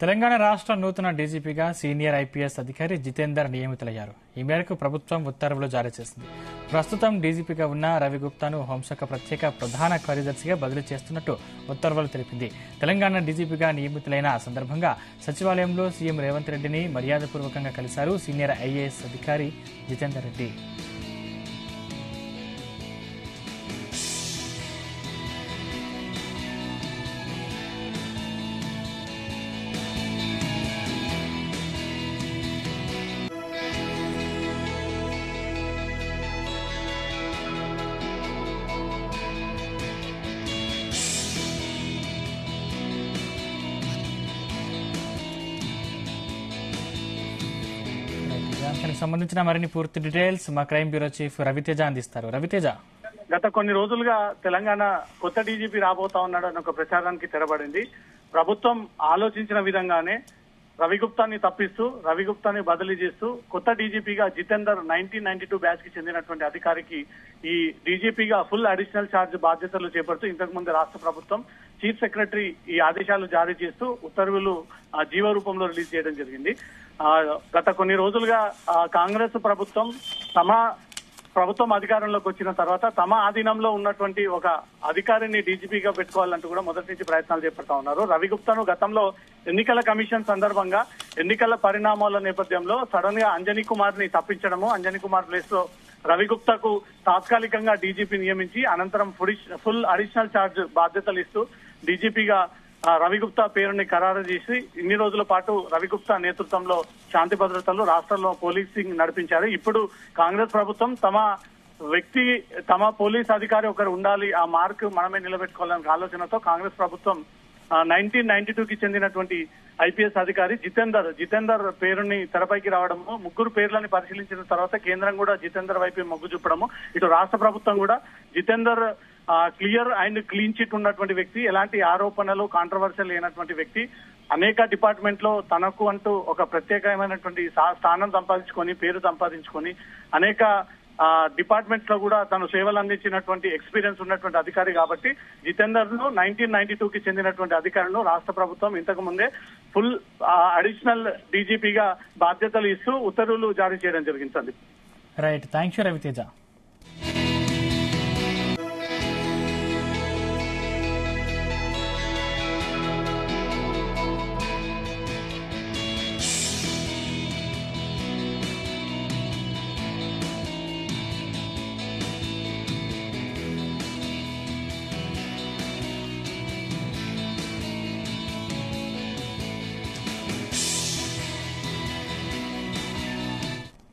తెలంగాణ రాష్ట్ర నూతన డీజీపీగా senior IPS అధికారి జితేందర్ నియమితులయ్యారు. ఈ మేరకు ప్రభుత్వం ఉత్తర్వులు జారీ చేసింది. ప్రస్తుతం డీజీపీగా ఉన్న రవి గుప్తాను హోంశాఖ ప్రత్యేక ప్రధాన కార్యదర్శిగా బదిలీ చేస్తున్నట్టు ఉత్తర్వులు తెలిపింది. తెలంగాణ డీజీపీగా నియమితులైన సందర్భంగా సచివాలయంలో సీఎం రేవంత్ రెడ్డిని మర్యాదపూర్వకంగా కలిశారు సీనియర్ ఐఏఎస్ అధికారి జితేందర్ రెడ్డి. దానికి సంబంధించిన మరిన్ని పూర్తి డీటెయిల్స్ మా క్రైమ్ బ్యూరో చీఫ్ రవితేజ అందిస్తారు. రవితేజ, గత కొన్ని రోజులుగా తెలంగాణ కొత్త డీజీపీ రాబోతా ఉన్నాడు అన్న ఒక ప్రచారానికి తెరబడింది. ప్రభుత్వం ఆలోచించిన విధంగానే రవి గుప్తాని తప్పిస్తూ రవి గుప్తాని బదిలీ చేస్తూ కొత్త డీజీపీగా జితేందర్ 1992 బ్యాచ్ కి చెందినటువంటి అధికారికి ఈ డీజీపీగా ఫుల్ అడిషనల్ ఛార్జ్ బాధ్యతలు చేపడుతూ ఇంతకు ముందు రాష్ట్ర ప్రభుత్వం చీఫ్ సెక్రటరీ ఈ ఆదేశాలు జారీ చేస్తూ ఉత్తర్వులు జీవో రూపంలో రిలీజ్ చేయడం జరిగింది. గత కొన్ని రోజులుగా కాంగ్రెస్ ప్రభుత్వం ప్రభుత్వం అధికారంలోకి వచ్చిన తర్వాత తమ ఆధీనంలో ఉన్నటువంటి ఒక అధికారిని డీజీపీగా పెట్టుకోవాలంటూ కూడా మొదటి నుంచి ప్రయత్నాలు చేపడతా ఉన్నారు. రవి గుప్తాను గతంలో ఎన్నికల కమిషన్ సందర్భంగా ఎన్నికల పరిణామాల నేపథ్యంలో సడన్ గా అంజనీ కుమార్ ని తప్పించడము, అంజనీ కుమార్ ప్లేస్ లో రవి గుప్తాకు తాత్కాలికంగా డీజీపీ నియమించి అనంతరం ఫుల్ అడిషనల్ ఛార్జ్ బాధ్యతలు ఇస్తూ డీజీపీగా రవి గుప్తా పేరుని ఖరారు చేసి ఇన్ని రోజుల పాటు రవి గుప్తా నేతృత్వంలో శాంతి భద్రతలు రాష్ట్రంలో పోలీసింగ్ నడిపించారు. ఇప్పుడు కాంగ్రెస్ ప్రభుత్వం తమ పోలీస్ అధికారి ఒకరు ఉండాలి, ఆ మార్క్ మనమే నిలబెట్టుకోవాలనే ఆలోచనతో కాంగ్రెస్ ప్రభుత్వం 1992కి చెందినటువంటి ఐపీఎస్ అధికారి జితేందర్ పేరుని తెరపైకి రావడము, ముగ్గురు పేర్లని పరిశీలించిన తర్వాత కేంద్రం కూడా జితేందర్ వైపు మొగ్గు చూపడము, ఇటు రాష్ట్ర ప్రభుత్వం కూడా Jitender clear and clean chit ఉన్నటువంటి వ్యక్తి, ఎలాంటి ఆరోపణలు కాంట్రవర్షియల్ లేనటువంటి వ్యక్తి, అనేక డిపార్ట్మెంట్ లో తనకు అంటూ ఒక ప్రత్యేకమైనటువంటి స్థానం సంపాదించుకొని పేరు సంపాదించుకొని అనేక డిపార్ట్మెంట్స్ లో కూడా తను సేవలు అందించినటువంటి ఎక్స్పీరియన్స్ ఉన్నటువంటి అధికారి కాబట్టి జితేందర్ ను 1992కి చెందినటువంటి అధికారులను రాష్ట్ర ప్రభుత్వం ఇంతకు ముందే ఫుల్ అడిషనల్ డీజీపీగా బాధ్యతలు ఇస్తూ ఉత్తర్వులు జారీ చేయడం జరిగింది. Right, thank you Raviteja.